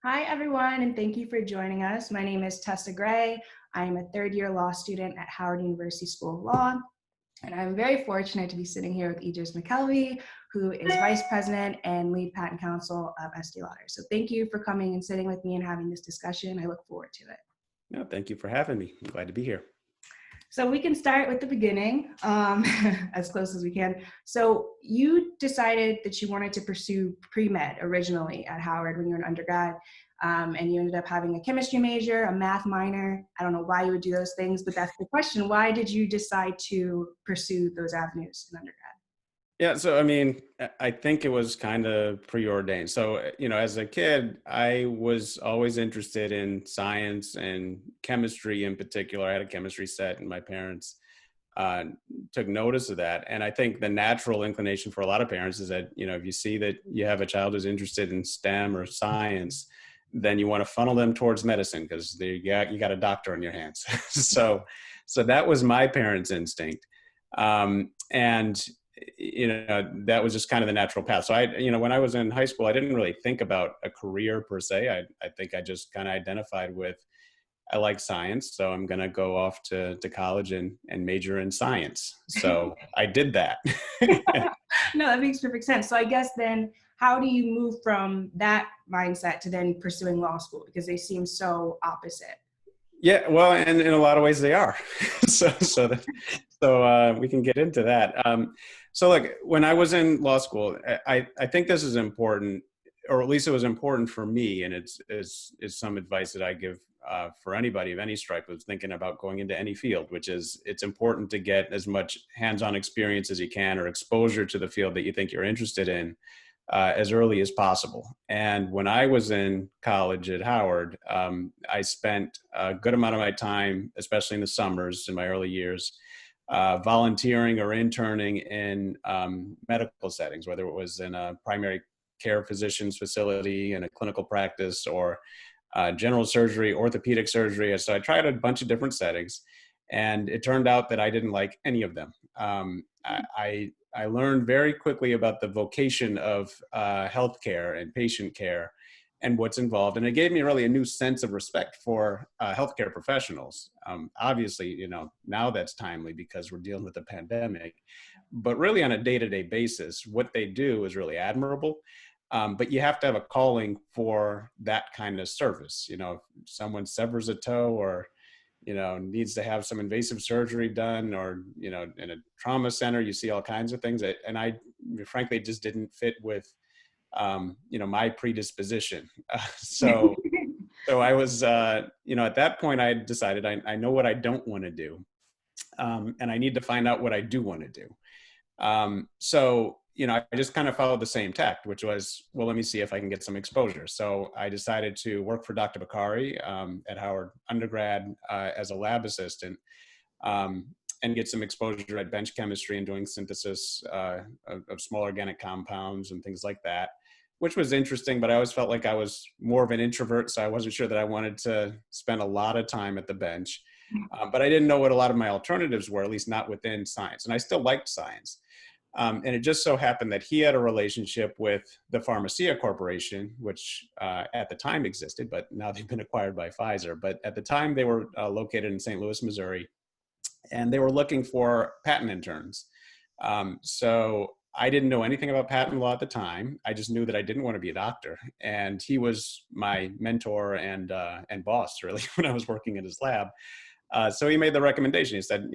Hi, everyone, and thank you for joining us. My name is LaTessa Gray. I am a third-year law student at Howard University School of Law, and I'm very fortunate to be sitting here with Idris McKelvey, who is Vice President and Lead Patent Counsel of Estée Lauder. So thank you for coming and sitting with me and having this discussion. I look forward to it. No, thank you for having me. I'm glad to be here. So we can start with the beginning, as close as we can. So you decided that you wanted to pursue pre-med originally at Howard when you were an undergrad, and you ended up having a chemistry major, a math minor. I don't know why you would do those things, but that's the question. Why did you decide to pursue those avenues in undergrad? Yeah, so I think it was kind of preordained. So, as a kid, I was always interested in science and chemistry in particular. I had a chemistry set, and my parents took notice of that. And I think the natural inclination for a lot of parents is that, if you see that you have a child who's interested in STEM or science, then you want to funnel them towards medicine because you got a doctor on your hands. So that was my parents' instinct. And that was just kind of the natural path. So when I was in high school, I didn't really think about a career per se. I think I just kind of identified with, I like science, so I'm going to go off to college and major in science. So I did that. No, that makes perfect sense. So I guess then, how do you move from that mindset to then pursuing law school? Because they seem so opposite. Yeah, well, and in a lot of ways they are. So we can get into that. So look, when I was in law school, I think this is important, or at least it was important for me, and it's some advice that I give for anybody of any stripe who's thinking about going into any field, which is it's important to get as much hands-on experience as you can or exposure to the field that you think you're interested in as early as possible. And when I was in college at Howard, I spent a good amount of my time, especially in the summers in my early years, volunteering or interning in medical settings, whether it was in a primary care physician's facility, in a clinical practice, or general surgery, orthopedic surgery. So I tried a bunch of different settings, and it turned out that I didn't like any of them. I learned very quickly about the vocation of healthcare and patient care and what's involved. And it gave me really a new sense of respect for healthcare professionals. Obviously, now that's timely because we're dealing with a pandemic, but really on a day-to-day basis, what they do is really admirable. But you have to have a calling for that kind of service. If someone severs a toe or needs to have some invasive surgery done, or, in a trauma center, you see all kinds of things and I frankly just didn't fit with, my predisposition. So I was, at that point I decided I know what I don't want to do. And I need to find out what I do want to do. So I just kind of followed the same tact, which was, well, let me see if I can get some exposure. So I decided to work for Dr. Bakari at Howard undergrad as a lab assistant and get some exposure at bench chemistry and doing synthesis of small organic compounds and things like that, which was interesting, but I always felt like I was more of an introvert, so I wasn't sure that I wanted to spend a lot of time at the bench. But I didn't know what a lot of my alternatives were, at least not within science. And I still liked science. And it just so happened that he had a relationship with the Pharmacia Corporation, which at the time existed, but now they've been acquired by Pfizer. But at the time, they were located in St. Louis, Missouri, and they were looking for patent interns. So I didn't know anything about patent law at the time. I just knew that I didn't want to be a doctor. And he was my mentor and boss, really, when I was working in his lab. So he made the recommendation. He said,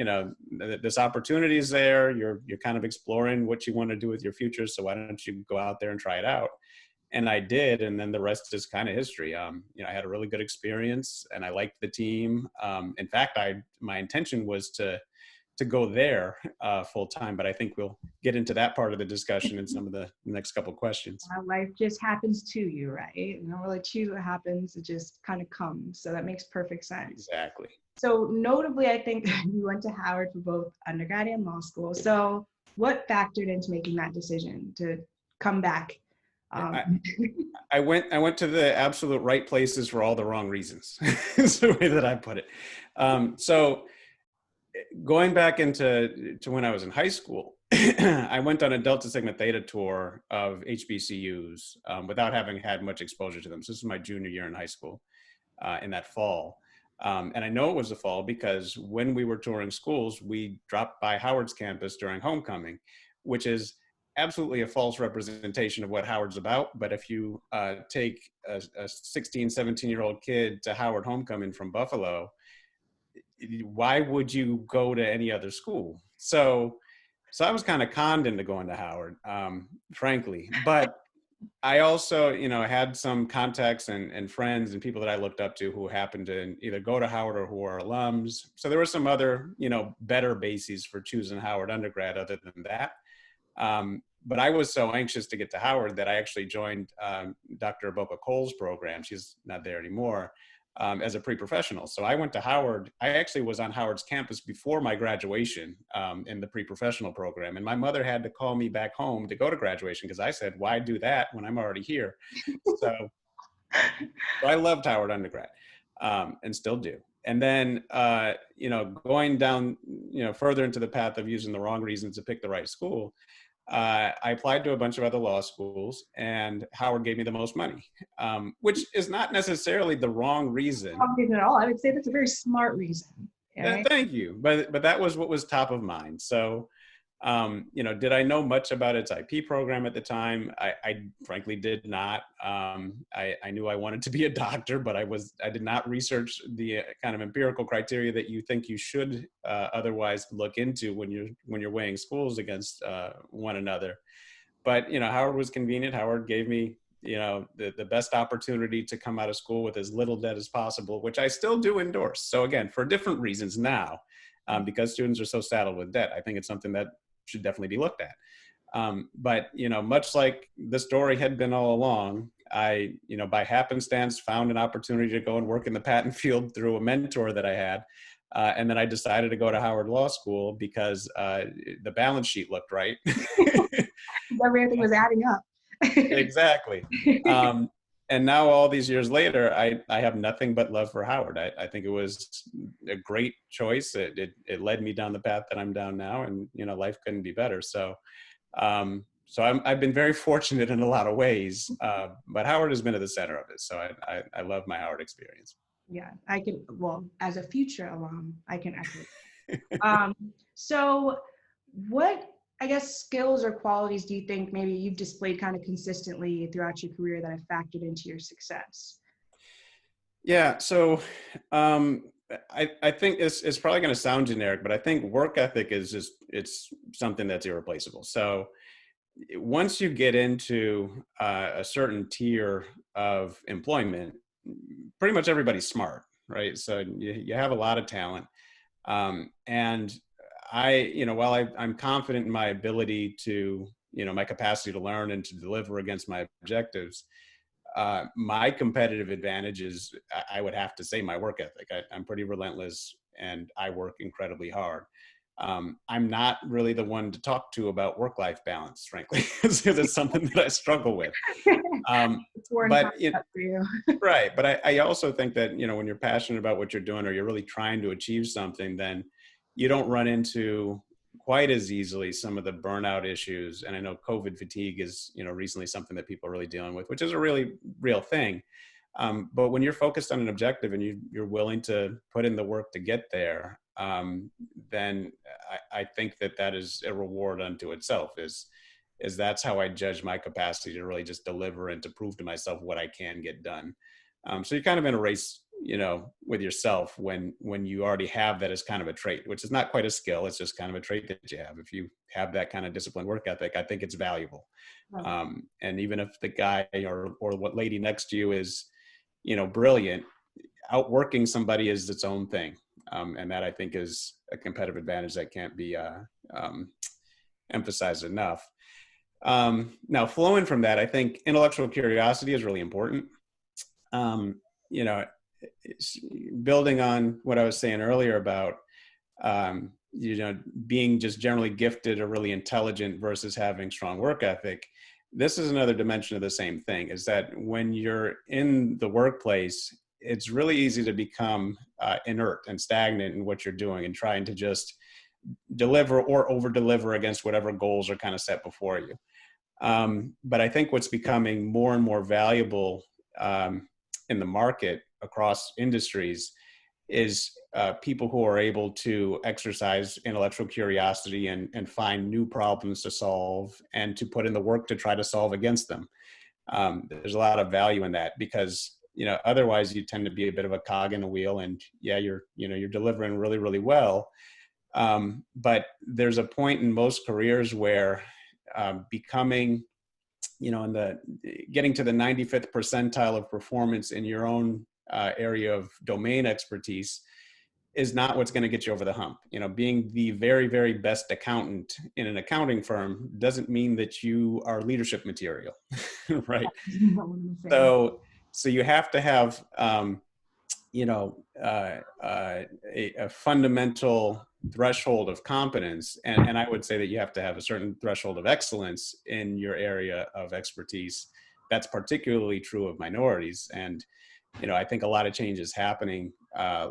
this opportunity is there. You're kind of exploring what you want to do with your future. So why don't you go out there and try it out? And I did. And then the rest is kind of history. I had a really good experience and I liked the team. In fact, my intention was to go there full time, but I think we'll get into that part of the discussion in some of the next couple of questions. Life just happens to you, right? You don't really choose what happens. It just kind of comes. So that makes perfect sense. Exactly. So notably, I think you went to Howard for both undergrad and law school. So what factored into making that decision to come back? I went to the absolute right places for all the wrong reasons. Is the way that I put it. So going back into when I was in high school, I went on a Delta Sigma Theta tour of HBCUs without having had much exposure to them. So this is my junior year in high school in that fall. And I know it was the fall because when we were touring schools, we dropped by Howard's campus during homecoming, which is absolutely a false representation of what Howard's about. But if you take a 16, 17-year-old kid to Howard homecoming from Buffalo, why would you go to any other school? So I was kind of conned into going to Howard, frankly. But I also, had some contacts and friends and people that I looked up to who happened to either go to Howard or who are alums. So there were some other, better bases for choosing Howard undergrad other than that. But I was so anxious to get to Howard that I actually joined Dr. Boca Cole's program. She's not there anymore. As a pre-professional. So I went to Howard. I actually was on Howard's campus before my graduation in the pre-professional program. And my mother had to call me back home to go to graduation because I said, why do that when I'm already here? So I loved Howard undergrad and still do. And then, going down, further into the path of using the wrong reasons to pick the right school, I applied to a bunch of other law schools and Howard gave me the most money, which is not necessarily the wrong reason. Wrong reason at all. I would say that's a very smart reason. Right? Thank you. But that was what was top of mind. So, did I know much about its IP program at the time? I frankly did not. I knew I wanted to be a doctor, but I did not research the kind of empirical criteria that you think you should otherwise look into when you're weighing schools against one another. But Howard was convenient. Howard gave me the best opportunity to come out of school with as little debt as possible, which I still do endorse. So again, for different reasons now, because students are so saddled with debt, I think it's something that should definitely be looked at. But, much like the story had been all along, I, by happenstance found an opportunity to go and work in the patent field through a mentor that I had. And then I decided to go to Howard Law School because the balance sheet looked right. Everything was adding up. Exactly. And now all these years later, I have nothing but love for Howard. I think it was a great choice. It led me down the path that I'm down now, and life couldn't be better. So I've been very fortunate in a lot of ways, but Howard has been at the center of it. So I love my Howard experience. Yeah, as a future alum, I can echo. So what, I guess, skills or qualities do you think maybe you've displayed kind of consistently throughout your career that have factored into your success? Yeah, so I think it's probably going to sound generic, but I think work ethic is it's something that's irreplaceable. So once you get into a certain tier of employment, pretty much everybody's smart, right? So you have a lot of talent. And while I'm confident in my ability to, my capacity to learn and to deliver against my objectives, my competitive advantage is, I would have to say, my work ethic. I'm pretty relentless and I work incredibly hard. I'm not really the one to talk to about work-life balance, frankly, because it's something that I struggle with. But for you. Right. But I also think that, when you're passionate about what you're doing or you're really trying to achieve something, then you don't run into quite as easily some of the burnout issues. And I know COVID fatigue is, recently something that people are really dealing with, which is a really real thing. But when you're focused on an objective and you're willing to put in the work to get there, then I think that is a reward unto itself, is that's how I judge my capacity to really just deliver and to prove to myself what I can get done. So you're kind of in a race, with yourself when you already have that as kind of a trait, which is not quite a skill. It's just kind of a trait that you have. If you have that kind of disciplined work ethic, I think it's valuable. Right. And even if the guy or what lady next to you is, brilliant, outworking somebody is its own thing. And that I think is a competitive advantage that can't be emphasized enough. Now, flowing from that, I think intellectual curiosity is really important. Building on what I was saying earlier about, being just generally gifted or really intelligent versus having strong work ethic. This is another dimension of the same thing, is that when you're in the workplace, it's really easy to become inert and stagnant in what you're doing and trying to just deliver or over deliver against whatever goals are kind of set before you. But I think what's becoming more and more valuable in the market across industries is people who are able to exercise intellectual curiosity and find new problems to solve and to put in the work to try to solve against them. There's a lot of value in that, because otherwise you tend to be a bit of a cog in a wheel, and yeah, you're delivering really, really well. But there's a point in most careers where becoming, getting to the 95th percentile of performance in your own area of domain expertise is not what's going to get you over the hump. Being the very, very best accountant in an accounting firm doesn't mean that you are leadership material, right? So you have to have, a fundamental threshold of competence. And I would say that you have to have a certain threshold of excellence in your area of expertise. That's particularly true of minorities. And, I think a lot of change is happening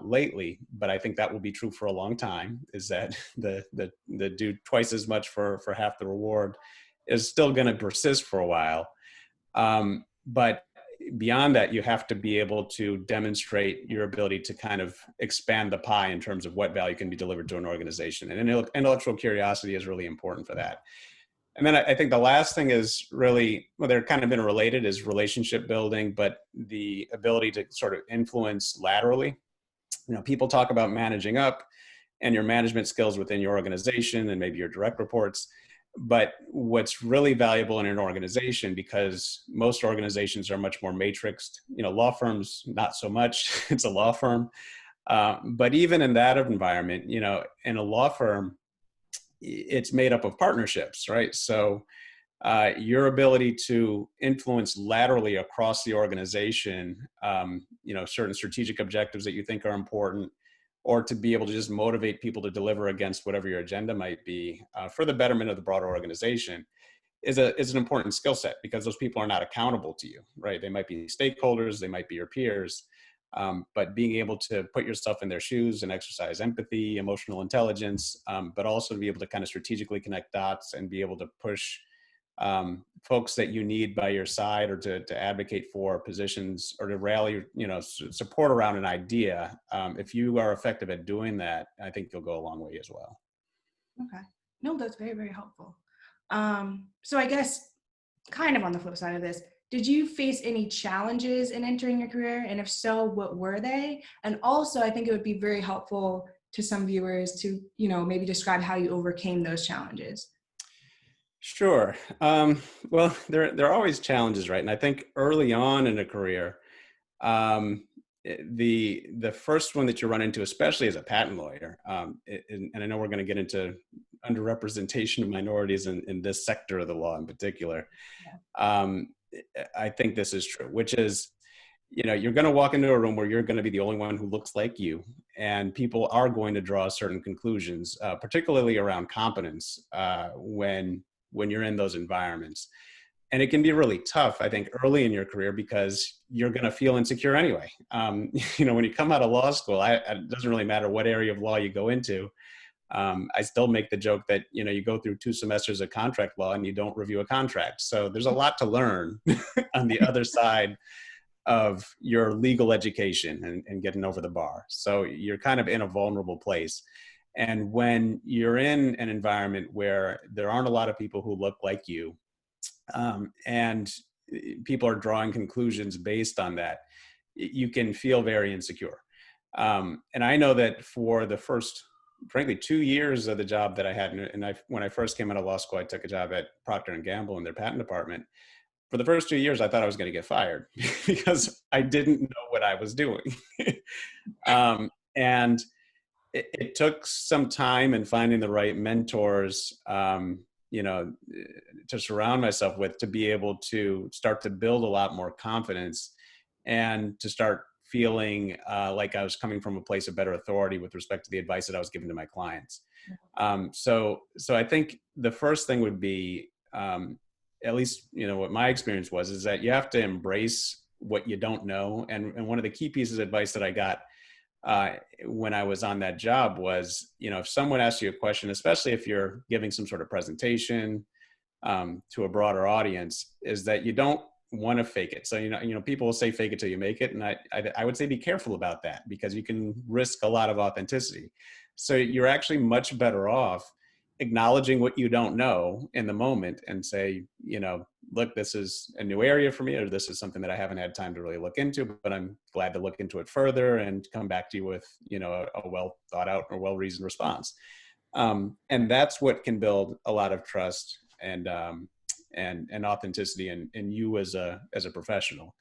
lately, but I think that will be true for a long time, is that the do twice as much for half the reward is still going to persist for a while. But beyond that, you have to be able to demonstrate your ability to kind of expand the pie in terms of what value can be delivered to an organization. And intellectual curiosity is really important for that. And then I think the last thing is really, well, they're kind of interrelated, is relationship building, but the ability to sort of influence laterally. People talk about managing up and your management skills within your organization and maybe your direct reports. But what's really valuable in an organization, because most organizations are much more matrixed, law firms, not so much, it's a law firm. But even in that environment, in a law firm, it's made up of partnerships, right? So your ability to influence laterally across the organization, certain strategic objectives that you think are important, or to be able to just motivate people to deliver against whatever your agenda might be for the betterment of the broader organization, is an important skill set, because those people are not accountable to you, right? They might be stakeholders, they might be your peers, but being able to put yourself in their shoes and exercise empathy, emotional intelligence, but also to be able to kind of strategically connect dots and be able to push folks that you need by your side, or to advocate for positions, or to rally, support around an idea. If you are effective at doing that, I think you'll go a long way as well. Okay. No, that's very, very helpful. So I guess kind of on the flip side of this, did you face any challenges in entering your career? And if so, what were they? And also, I think it would be very helpful to some viewers to, maybe describe how you overcame those challenges. Sure. Well, there are always challenges, right? And I think early on in a career, the first one that you run into, especially as a patent lawyer, and I know we're going to get into underrepresentation of minorities in this sector of the law in particular. Yeah. I think this is true, which is, you're going to walk into a room where you're going to be the only one who looks like you, and people are going to draw certain conclusions, particularly around competence, when you're in those environments. And it can be really tough, I think, early in your career, because you're going to feel insecure anyway. When you come out of law school, it doesn't really matter what area of law you go into. I still make the joke that, you go through 2 semesters of contract law and you don't review a contract. So there's a lot to learn on the other side of your legal education and getting over the bar. So you're kind of in a vulnerable place. And when you're in an environment where there aren't a lot of people who look like you, and people are drawing conclusions based on that, you can feel very insecure. And I know that for the first, frankly, 2 years of the job that I had, and when I first came out of law school, I took a job at Procter & Gamble in their patent department. For the first 2 years, I thought I was going to get fired because I didn't know what I was doing. And it took some time in finding the right mentors, to surround myself with, to be able to start to build a lot more confidence and to start feeling like I was coming from a place of better authority with respect to the advice that I was giving to my clients. So I think the first thing would be, at least, what my experience was, is that you have to embrace what you don't know. And one of the key pieces of advice that I got when I was on that job was, if someone asks you a question, especially if you're giving some sort of presentation to a broader audience, is that you don't want to fake it. So, people will say fake it till you make it. And I would say be careful about that, because you can risk a lot of authenticity. So you're actually much better off acknowledging what you don't know in the moment and say, look, this is a new area for me, or this is something that I haven't had time to really look into, but I'm glad to look into it further and come back to you with, a well thought out or well-reasoned response. And that's what can build a lot of trust and authenticity in you as a professional.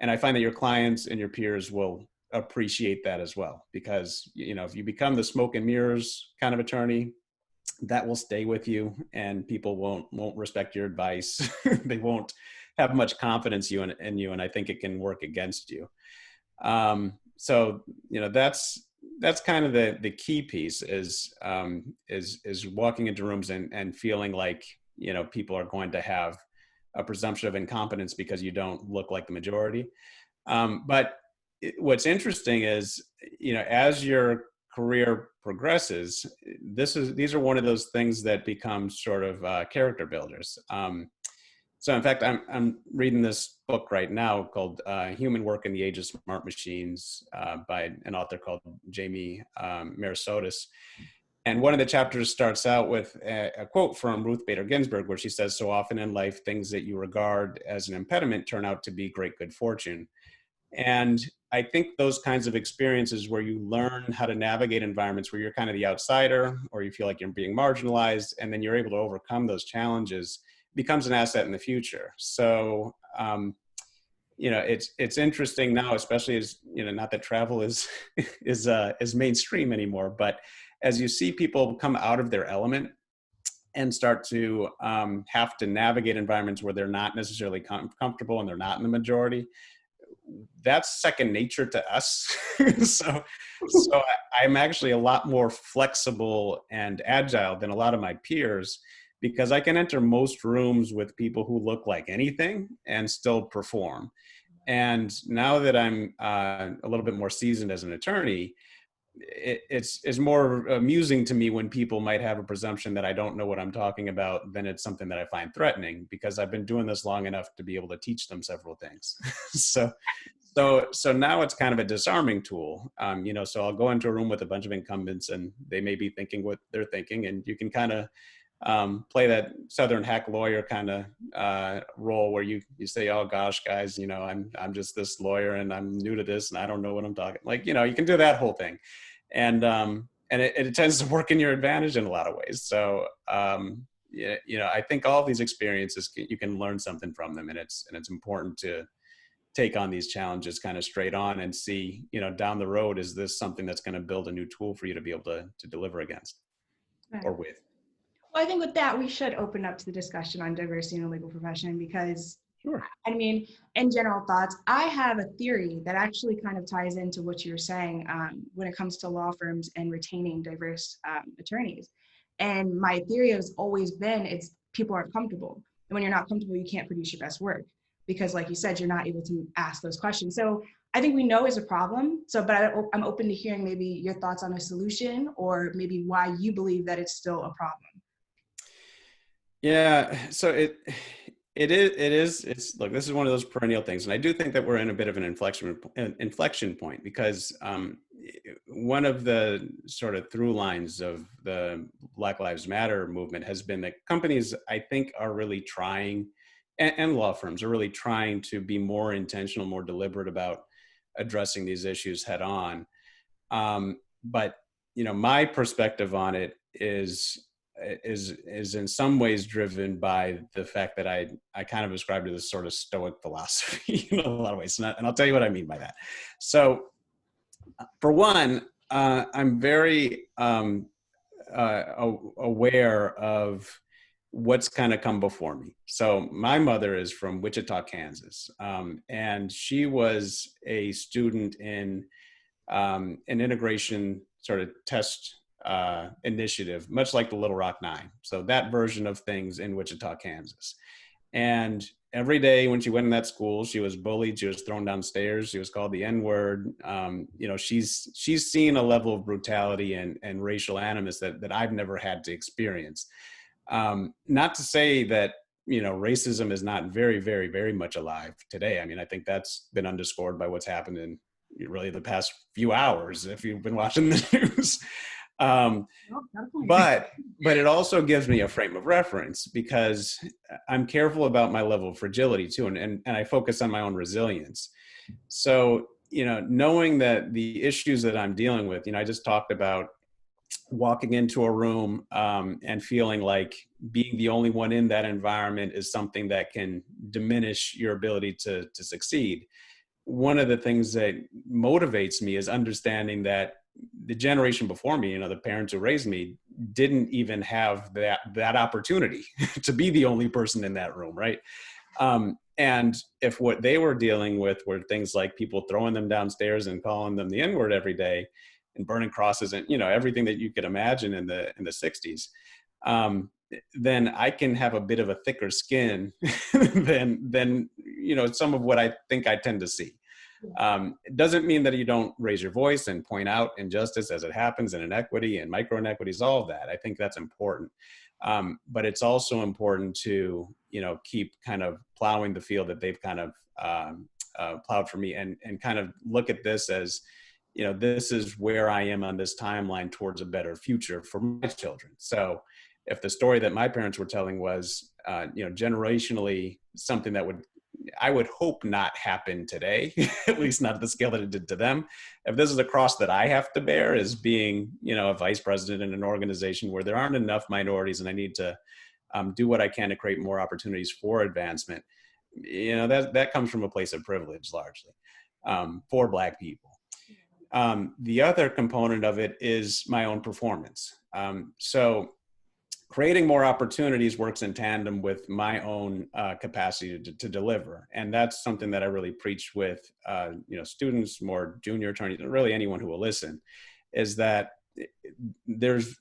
And I find that your clients and your peers will appreciate that as well, because, if you become the smoke and mirrors kind of attorney, that will stay with you, and people won't respect your advice. They won't have much confidence in you. And I think it can work against you. So, that's kind of the key piece is walking into rooms and feeling like, people are going to have a presumption of incompetence because you don't look like the majority. But what's interesting is, as your career progresses, these are one of those things that become sort of character builders. So in fact, I'm reading this book right now called Human Work in the Age of Smart Machines by an author called Jamie Merisotis. And one of the chapters starts out with a quote from Ruth Bader Ginsburg, where she says, "So often in life, things that you regard as an impediment turn out to be great good fortune." And I think those kinds of experiences where you learn how to navigate environments where you're kind of the outsider, or you feel like you're being marginalized, and then you're able to overcome those challenges, becomes an asset in the future. So, it's interesting now, especially as, not that travel is mainstream anymore, but as you see people come out of their element and start to have to navigate environments where they're not necessarily comfortable and they're not in the majority, that's second nature to us. so I'm actually a lot more flexible and agile than a lot of my peers, because I can enter most rooms with people who look like anything and still perform. And now that I'm a little bit more seasoned as an attorney, it's more amusing to me when people might have a presumption that I don't know what I'm talking about than it's something that I find threatening, because I've been doing this long enough to be able to teach them several things. So now it's kind of a disarming tool. So I'll go into a room with a bunch of incumbents and they may be thinking what they're thinking, and you can kind of play that Southern hack lawyer kind of role where you say, "Oh gosh, guys, I'm just this lawyer and I'm new to this and I don't know what I'm talking." Like, you can do that whole thing, and it tends to work in your advantage in a lot of ways. So I think all of these experiences, you can learn something from them, and it's important to take on these challenges kind of straight on and see, down the road, is this something that's going to build a new tool for you to be able to deliver against or with. Well, I think with that, we should open up to the discussion on diversity in the legal profession, because, Sure. I mean, in general thoughts, I have a theory that actually kind of ties into what you're saying when it comes to law firms and retaining diverse attorneys. And my theory has always been, it's people aren't comfortable. And when you're not comfortable, you can't produce your best work, because like you said, you're not able to ask those questions. So I think we know is a problem. So, but I'm open to hearing maybe your thoughts on a solution, or maybe why you believe that it's still a problem. Yeah, so it's look, this is one of those perennial things, and I do think that we're in a bit of an inflection point, because one of the sort of through lines of the Black Lives Matter movement has been that companies, I think, are really trying, and law firms are really trying to be more intentional, more deliberate about addressing these issues head on. But my perspective on it is in some ways driven by the fact that I kind of ascribe to this sort of stoic philosophy in a lot of ways. And I'll tell you what I mean by that. So for one, I'm very aware of what's kind of come before me. So my mother is from Wichita, Kansas. And she was a student in an integration sort of test initiative, much like the Little Rock Nine. So that version of things in Wichita, Kansas. And every day when she went in that school, she was bullied, she was thrown downstairs, she was called the N-word. She's seen a level of brutality and racial animus that I've never had to experience. Not to say that, racism is not very, very, very much alive today. I mean, I think that's been underscored by what's happened in really the past few hours, if you've been watching the news. But it also gives me a frame of reference because I'm careful about my level of fragility too, and I focus on my own resilience. So, knowing that the issues that I'm dealing with, I just talked about walking into a room and feeling like being the only one in that environment is something that can diminish your ability to succeed. One of the things that motivates me is understanding that the generation before me, the parents who raised me, didn't even have that opportunity to be the only person in that room, right? And if what they were dealing with were things like people throwing them downstairs and calling them the N-word every day and burning crosses and, everything that you could imagine in the 60s, then I can have a bit of a thicker skin than some of what I think I tend to see. It doesn't mean that you don't raise your voice and point out injustice as it happens and inequity and micro inequities, all of that. I think that's important. But it's also important to, keep kind of plowing the field that they've kind of plowed for me and kind of look at this as, this is where I am on this timeline towards a better future for my children. So if the story that my parents were telling was, generationally something that I would hope not happen today, at least not at the scale that it did to them. If this is a cross that I have to bear as being, a vice president in an organization where there aren't enough minorities and I need to do what I can to create more opportunities for advancement, that comes from a place of privilege largely for Black people. The other component of it is my own performance. So creating more opportunities works in tandem with my own capacity to deliver. And that's something that I really preach with, students, more junior attorneys, and really anyone who will listen, is that there's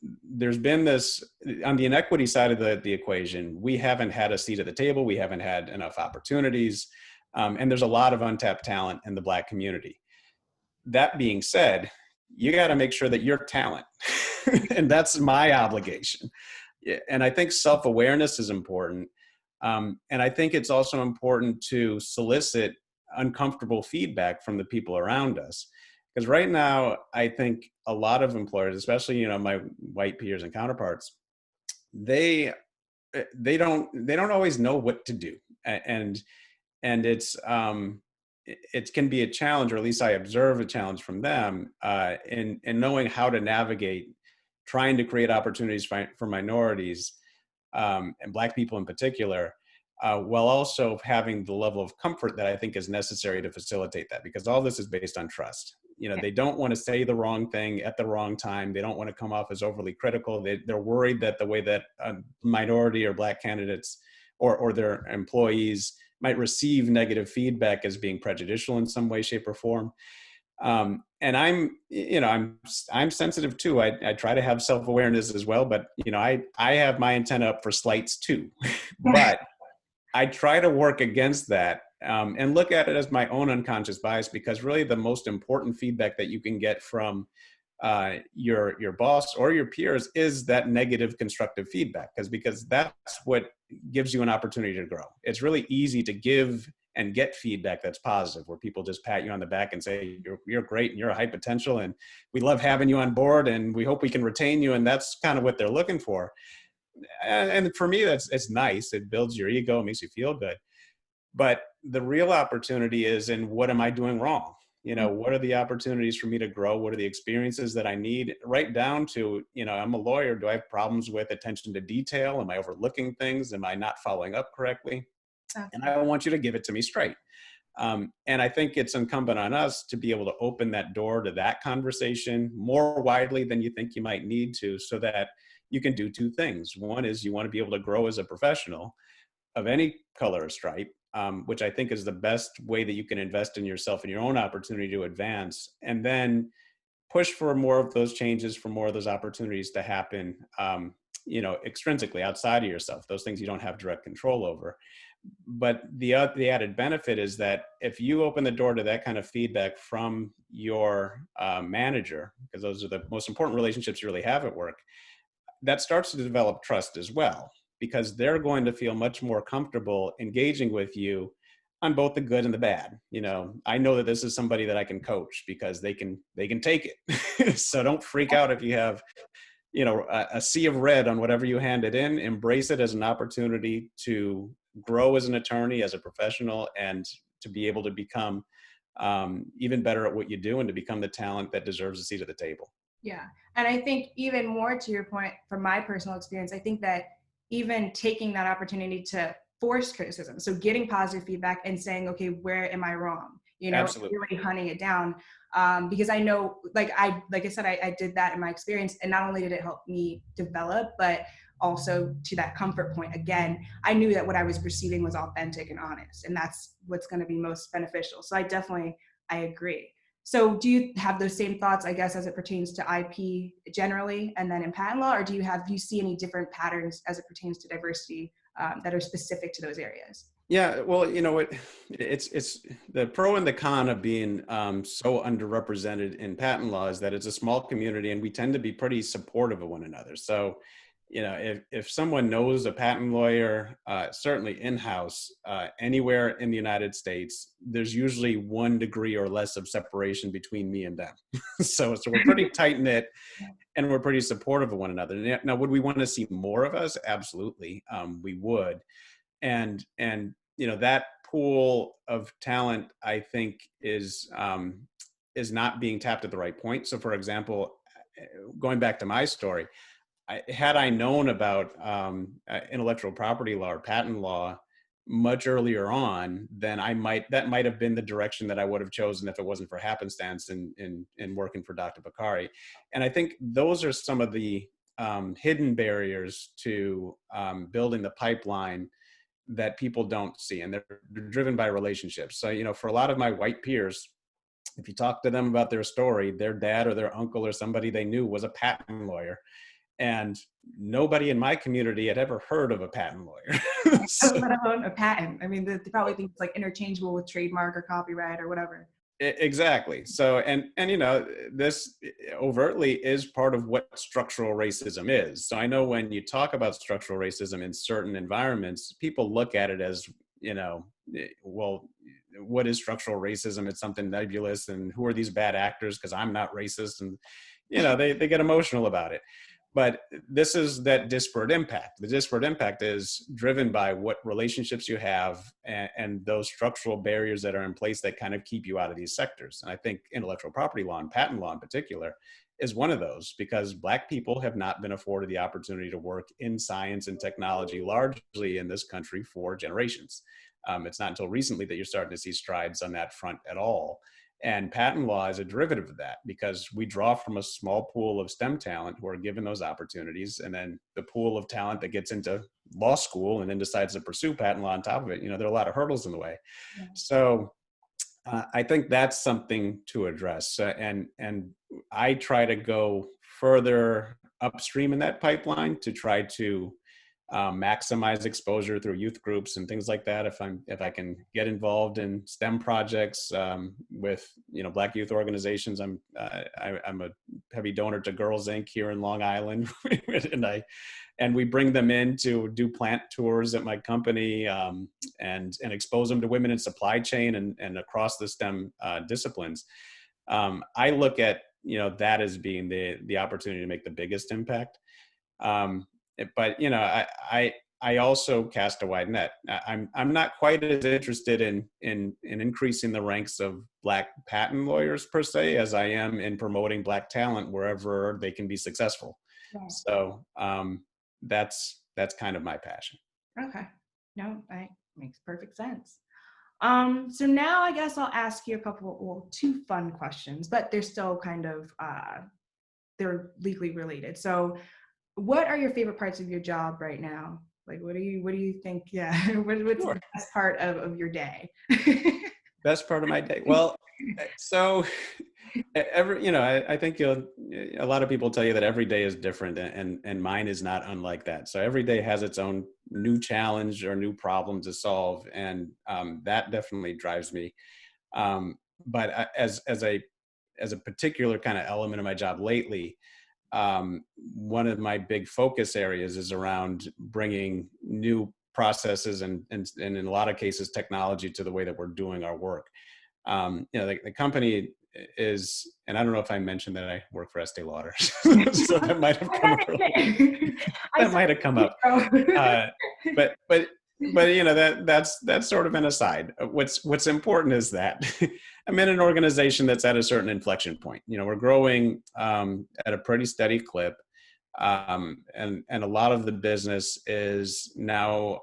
been this, on the inequity side of the equation, we haven't had a seat at the table. We haven't had enough opportunities. And there's a lot of untapped talent in the Black community. That being said, you got to make sure that you're talent. And that's my obligation. And I think self-awareness is important. And I think it's also important to solicit uncomfortable feedback from the people around us. Because right now, I think a lot of employers, especially, my white peers and counterparts, they don't always know what to do. And it can be a challenge, or at least I observe a challenge from them in knowing how to navigate trying to create opportunities for minorities and Black people in particular, while also having the level of comfort that I think is necessary to facilitate that, because all this is based on trust. They don't want to say the wrong thing at the wrong time. They don't want to come off as overly critical. They're worried that the way that minority or Black candidates or their employees might receive negative feedback as being prejudicial in some way, shape, or form. And I'm sensitive too. I try to have self-awareness as well, but I have my antenna up for slights too, but I try to work against that and look at it as my own unconscious bias, because really the most important feedback that you can get from your boss or your peers is that negative constructive feedback, because that's what gives you an opportunity to grow. It's really easy to give and get feedback that's positive, where people just pat you on the back and say, you're great and you're a high potential and we love having you on board and we hope we can retain you. And that's kind of what they're looking for. And for me, it's nice. It builds your ego, it makes you feel good. But the real opportunity is in what am I doing wrong? What are the opportunities for me to grow? What are the experiences that I need? Right down to, I'm a lawyer. Do I have problems with attention to detail? Am I overlooking things? Am I not following up correctly? And I want you to give it to me straight. And I think it's incumbent on us to be able to open that door to that conversation more widely than you think you might need to, so that you can do two things. One is you want to be able to grow as a professional of any color or stripe, which I think is the best way that you can invest in yourself and your own opportunity to advance, and then push for more of those changes, for more of those opportunities to happen, extrinsically outside of yourself, those things you don't have direct control over. But the added benefit is that if you open the door to that kind of feedback from your manager, because those are the most important relationships you really have at work, that starts to develop trust as well, because they're going to feel much more comfortable engaging with you on both the good and the bad. I know that this is somebody that I can coach because they can take it. So don't freak out if you have a sea of red on whatever you handed in. Embrace it as an opportunity to grow as an attorney, as a professional, and to be able to become even better at what you do and to become the talent that deserves a seat at the table. Yeah. And I think even more to your point, from my personal experience, I think that even taking that opportunity to force criticism, so getting positive feedback and saying, okay, where am I wrong? Absolutely. Really hunting it down. Because I know, like I said, I did that in my experience. And not only did it help me develop, but also to that comfort point, again, I knew that what I was receiving was authentic and honest. And that's what's going to be most beneficial. So I agree. So do you have those same thoughts, I guess, as it pertains to IP generally, and then in patent law, or do you see any different patterns as it pertains to diversity that are specific to those areas? Yeah, well, it's the pro and the con of being so underrepresented in patent law is that it's a small community and we tend to be pretty supportive of one another. So, if someone knows a patent lawyer, certainly in-house, anywhere in the United States, there's usually 1 degree or less of separation between me and them. So we're pretty tight knit and we're pretty supportive of one another. Now, would we want to see more of us? Absolutely, we would. And that pool of talent, I think, is not being tapped at the right point. So, for example, going back to my story, had I known about intellectual property law or patent law much earlier on, then that might have been the direction that I would have chosen if it wasn't for happenstance in working for Dr. Bakari. And I think those are some of the hidden barriers to building the pipeline that people don't see, and they're driven by relationships. So, for a lot of my white peers, if you talk to them about their story, their dad or their uncle or somebody they knew was a patent lawyer. And nobody in my community had ever heard of a patent lawyer. So, let alone a patent. I mean, they probably think it's like interchangeable with trademark or copyright or whatever. Exactly. So, and this overtly is part of what structural racism is. So I know when you talk about structural racism in certain environments, people look at it as, well, what is structural racism? It's something nebulous, and who are these bad actors? Because I'm not racist. And, they get emotional about it. But this is that disparate impact. The disparate impact is driven by what relationships you have and those structural barriers that are in place that kind of keep you out of these sectors. And I think intellectual property law and patent law in particular is one of those, because Black people have not been afforded the opportunity to work in science and technology largely in this country for generations. It's not until recently that you're starting to see strides on that front at all. And patent law is a derivative of that, because we draw from a small pool of STEM talent who are given those opportunities. And then the pool of talent that gets into law school and then decides to pursue patent law on top of it, there are a lot of hurdles in the way. Yeah. So I think that's something to address. And I try to go further upstream in that pipeline to try to maximize exposure through youth groups and things like that. If I can get involved in STEM projects with Black youth organizations, I'm a heavy donor to Girls Inc. here in Long Island, and we bring them in to do plant tours at my company and expose them to women in supply chain and across the STEM disciplines. I look at that as being the opportunity to make the biggest impact. But I also cast a wide net. I'm not quite as interested in increasing the ranks of Black patent lawyers per se as I am in promoting Black talent wherever they can be successful. Yeah. So that's kind of my passion. Okay, no, that makes perfect sense. So now I guess I'll ask you two fun questions, but they're still kind of they're legally related. So, what are your favorite parts of your job right now? Like, what do you think? Yeah, what's sure. The best part of your day? Best part of my day. Well, so I think a lot of people tell you that every day is different, and mine is not unlike that. So every day has its own new challenge or new problem to solve. And that definitely drives me. But as a particular kind of element of my job lately, one of my big focus areas is around bringing new processes and in a lot of cases technology to the way that we're doing our work. The company is, and I don't know if I mentioned that I work for Estée Lauder, so that might have come up. That might have come up. But that's sort of an aside. What's important is that I'm in an organization that's at a certain inflection point. We're growing at a pretty steady clip, and a lot of the business is now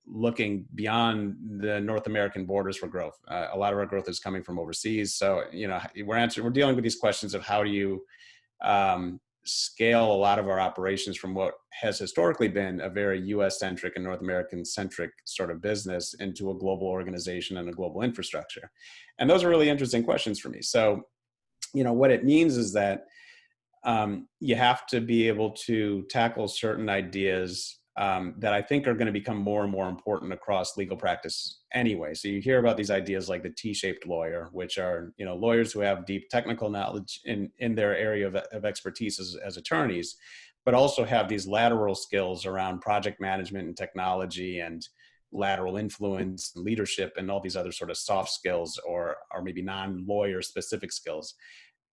looking beyond the North American borders for growth. A lot of our growth is coming from overseas. So we're dealing with these questions of how do you scale a lot of our operations from what has historically been a very US centric and North American centric sort of business into a global organization and a global infrastructure. And those are really interesting questions for me. So, what it means is that you have to be able to tackle certain ideas that I think are going to become more and more important across legal practice anyway. So you hear about these ideas like the T-shaped lawyer, which are, lawyers who have deep technical knowledge in their area of expertise as attorneys, but also have these lateral skills around project management and technology and lateral influence and leadership and all these other sort of soft skills or maybe non-lawyer specific skills.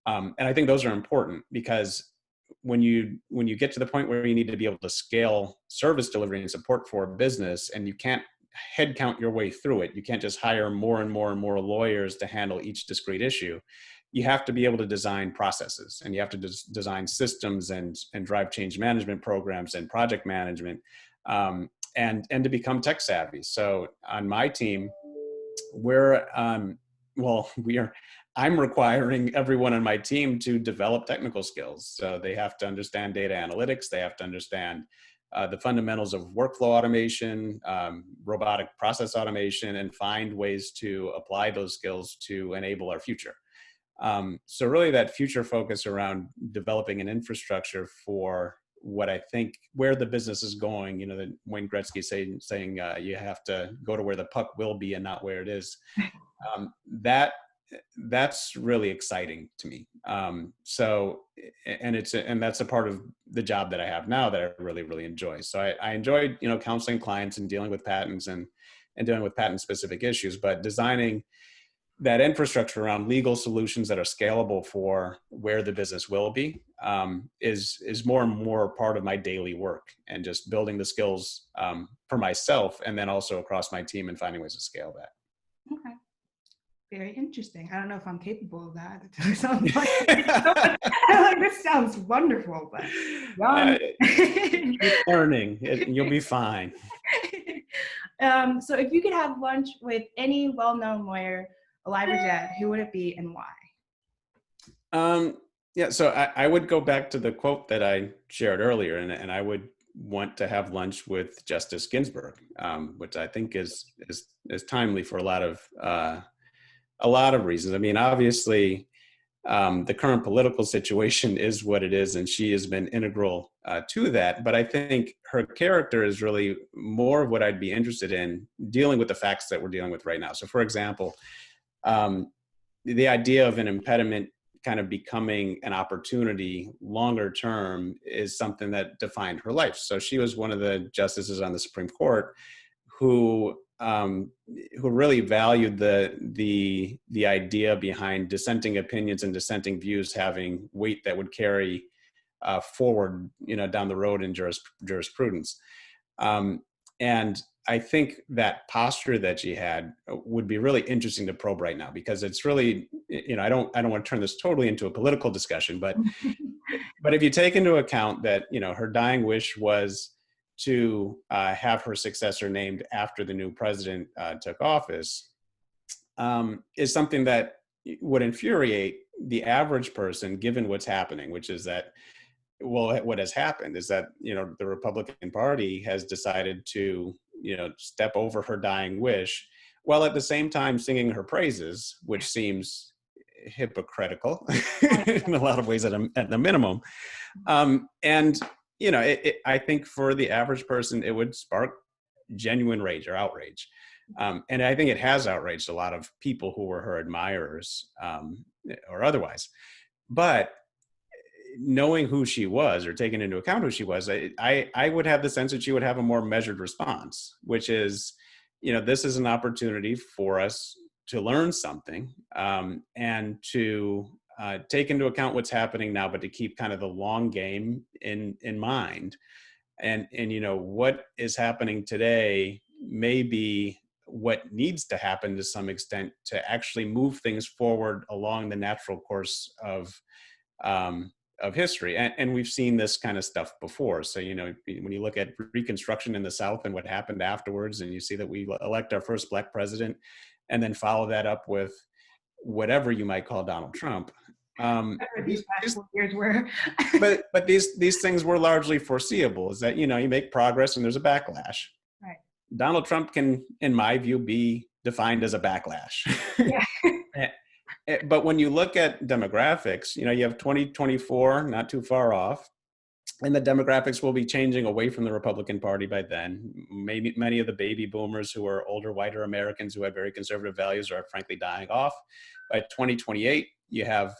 And I think those are important because when you get to the point where you need to be able to scale service delivery and support for a business, and you can't headcount your way through it, you can't just hire more and more and more lawyers to handle each discrete issue. You have to be able to design processes, and you have to design systems and drive change management programs and project management, and to become tech savvy. So on my team, I'm requiring everyone on my team to develop technical skills. So they have to understand data analytics. They have to understand the fundamentals of workflow automation, robotic process automation, and find ways to apply those skills to enable our future. So really that future focus around developing an infrastructure for what I think where the business is going, the Wayne Gretzky saying you have to go to where the puck will be and not where it is. That's really exciting to me. And that's a part of the job that I have now that I really, really enjoy. So I enjoy, counseling clients and dealing with patents and dealing with patent specific issues, but designing that infrastructure around legal solutions that are scalable for where the business will be is more and more part of my daily work, and just building the skills for myself and then also across my team and finding ways to scale that. Okay. Very interesting. I don't know if I'm capable of that. It sounds like this sounds wonderful, but keep learning. You'll be fine. So if you could have lunch with any well-known lawyer, alive or dead, who would it be and why? So I would go back to the quote that I shared earlier, and I would want to have lunch with Justice Ginsburg, which I think is timely for a lot of reasons. I mean, obviously, the current political situation is what it is, and she has been integral to that. But I think her character is really more of what I'd be interested in dealing with the facts that we're dealing with right now. So, for example, the idea of an impediment kind of becoming an opportunity longer term is something that defined her life. So she was one of the justices on the Supreme Court who really valued the idea behind dissenting opinions and dissenting views having weight that would carry forward, down the road in jurisprudence. And I think that posture that she had would be really interesting to probe right now, because it's really, I don't want to turn this totally into a political discussion, but if you take into account that, her dying wish was to have her successor named after the new president took office, is something that would infuriate the average person, given what's happening, which is that, what has happened is that, the Republican Party has decided to, step over her dying wish, while at the same time singing her praises, which seems hypocritical in a lot of ways at the minimum. And I think for the average person, it would spark genuine rage or outrage. And I think it has outraged a lot of people who were her admirers, or otherwise. But knowing who she was, or taking into account who she was, I would have the sense that she would have a more measured response, which is, this is an opportunity for us to learn something, and to take into account what's happening now, but to keep kind of the long game in mind. And what is happening today may be what needs to happen to some extent to actually move things forward along the natural course of history. And we've seen this kind of stuff before. So, when you look at Reconstruction in the South and what happened afterwards, and you see that we elect our first Black president, and then follow that up with whatever you might call Donald Trump. These past 4 years were. but these things were largely foreseeable, is that, you make progress and there's a backlash. Right. Donald Trump can, in my view, be defined as a backlash. Yeah. But when you look at demographics, you have 2024, not too far off, and the demographics will be changing away from the Republican Party by then. Maybe many of the baby boomers who are older, whiter Americans who had very conservative values are frankly dying off. By 2028, you have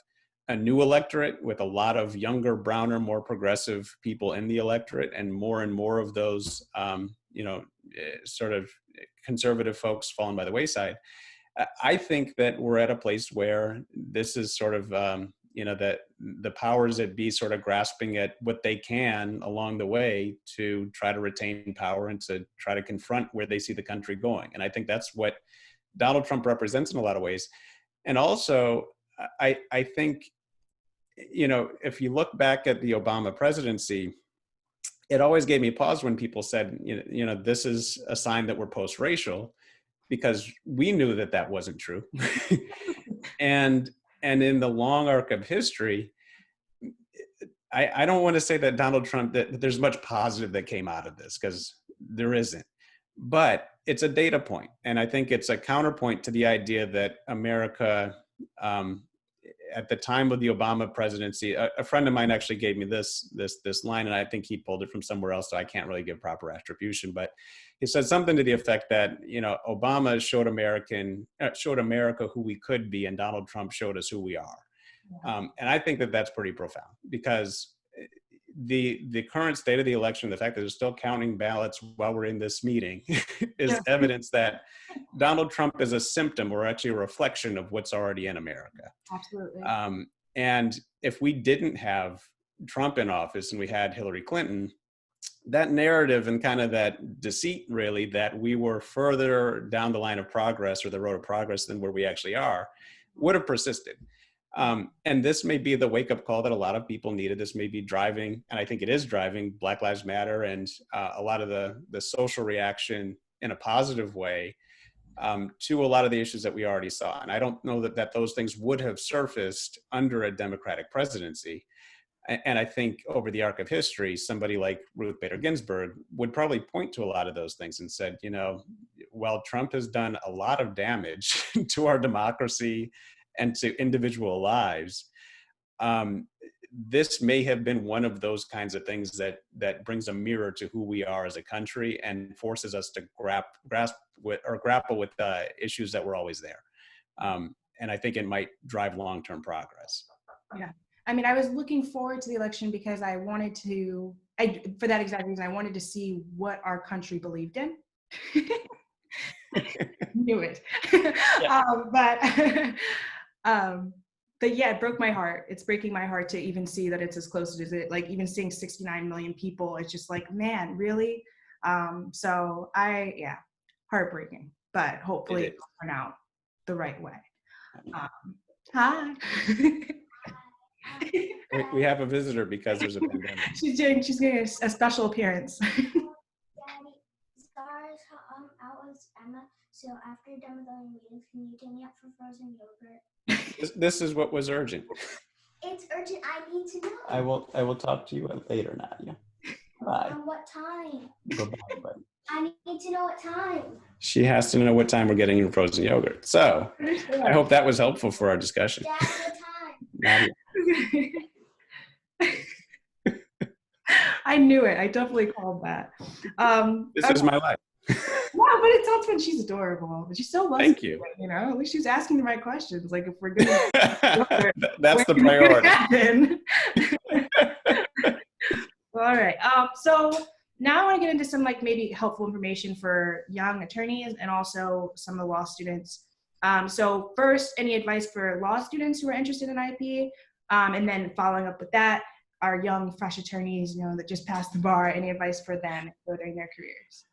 a new electorate with a lot of younger, browner, more progressive people in the electorate, and more of those, sort of conservative folks fallen by the wayside. I think that we're at a place where this is sort of, that the powers that be sort of grasping at what they can along the way to try to retain power and to try to confront where they see the country going. And I think that's what Donald Trump represents in a lot of ways. And also, I think, if you look back at the Obama presidency, it always gave me pause when people said, this is a sign that we're post-racial, because we knew that that wasn't true. and in the long arc of history, I don't want to say that Donald Trump, that there's much positive that came out of this, because there isn't. But it's a data point. And I think it's a counterpoint to the idea that America, at the time of the Obama presidency, a friend of mine actually gave me this line, and I think he pulled it from somewhere else, so I can't really give proper attribution. But he said something to the effect that, Obama showed America who we could be, and Donald Trump showed us who we are. Yeah. And I think that that's pretty profound, because the current state of the election, the fact that they're still counting ballots while we're in this meeting, is evidence that Donald Trump is a symptom, or actually a reflection, of what's already in America. Absolutely. And if we didn't have Trump in office and we had Hillary Clinton, that narrative and kind of that deceit, really, that we were further down the line of progress, or the road of progress, than where we actually are, would have persisted. And this may be the wake-up call that a lot of people needed. This may be driving, and I think it is driving, Black Lives Matter and a lot of the social reaction in a positive way to a lot of the issues that we already saw. And I don't know that those things would have surfaced under a Democratic presidency. And I think over the arc of history, somebody like Ruth Bader Ginsburg would probably point to a lot of those things and said, while Trump has done a lot of damage to our democracy and to individual lives, this may have been one of those kinds of things that brings a mirror to who we are as a country and forces us to grapple with issues that were always there. And I think it might drive long-term progress. Yeah. I mean, I was looking forward to the election because I wanted to, for that exact reason, I wanted to see what our country believed in. Knew it. Yeah. But yeah, it broke my heart. It's breaking my heart to even see that it's as close as it, like even seeing 69 million people, it's just like, man, really? So heartbreaking, but hopefully it'll turn out the right way. Hi. We have a visitor because there's a pandemic. She's getting a special appearance. Daddy, Scar's out with Emma, so after you're done with all your meetings, can you take me out for frozen yogurt? This is what was urgent. It's urgent. I need to know. I will talk to you later, Nadia. Bye. What time? Bye-bye, buddy. I need to know what time. She has to know what time we're getting your frozen yogurt. So I hope that was helpful for our discussion. Dad, what time? Nadia. I knew it. I definitely called that. This Okay. is my life. Yeah, but it sounds when she's adorable. But she still loves Thank me, you. you know. At least she's asking the right questions. Like if we're gonna That's when the is it gonna priority. happen? Well, all right. So now I want to get into some like maybe helpful information for young attorneys and also some of the law students. So first, any advice for law students who are interested in IP? And then following up with that, our young fresh attorneys, you know, that just passed the bar, any advice for them furthering their careers?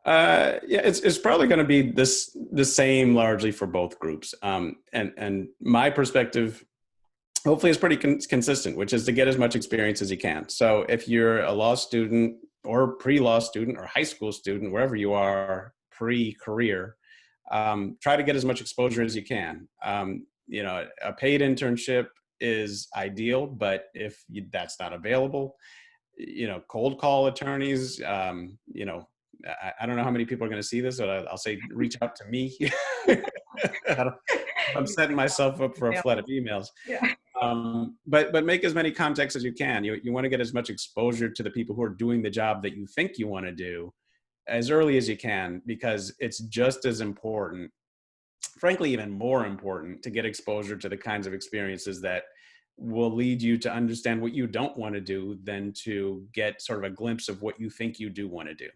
Yeah, it's probably going to be the same largely for both groups. And my perspective, hopefully, is pretty consistent, which is to get as much experience as you can. So if you're a law student or pre-law student or high school student, wherever you are pre-career, try to get as much exposure as you can. You know, a paid internship is ideal, but if that's not available, you know, cold call attorneys, you know, I don't know how many people are going to see this, but I'll say reach out to me. I'm setting myself up for a flood of emails. Yeah. But make as many contacts as you can. You want to get as much exposure to the people who are doing the job that you think you want to do as early as you can, because it's just as important, frankly, even more important, to get exposure to the kinds of experiences that will lead you to understand what you don't want to do than to get sort of a glimpse of what you think you do want to do.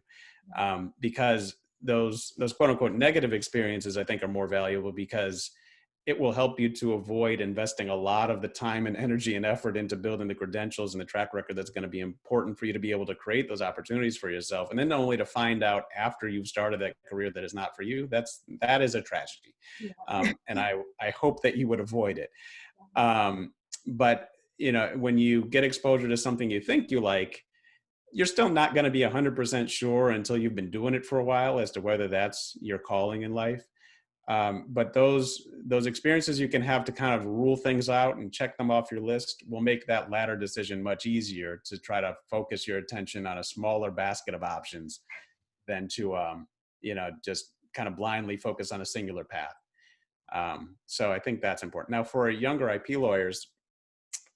Because those quote unquote negative experiences, I think, are more valuable because it will help you to avoid investing a lot of the time and energy and effort into building the credentials and the track record that's going to be important for you to be able to create those opportunities for yourself. And then only to find out after you've started that career that is not for you, that is a tragedy. Yeah. And I hope that you would avoid it. But you know, when you get exposure to something you think you like, you're still not going to be 100% sure until you've been doing it for a while as to whether that's your calling in life. But those experiences you can have to kind of rule things out and check them off your list will make that latter decision much easier, to try to focus your attention on a smaller basket of options than to, you know, just kind of blindly focus on a singular path. So I think that's important. Now, for younger IP lawyers,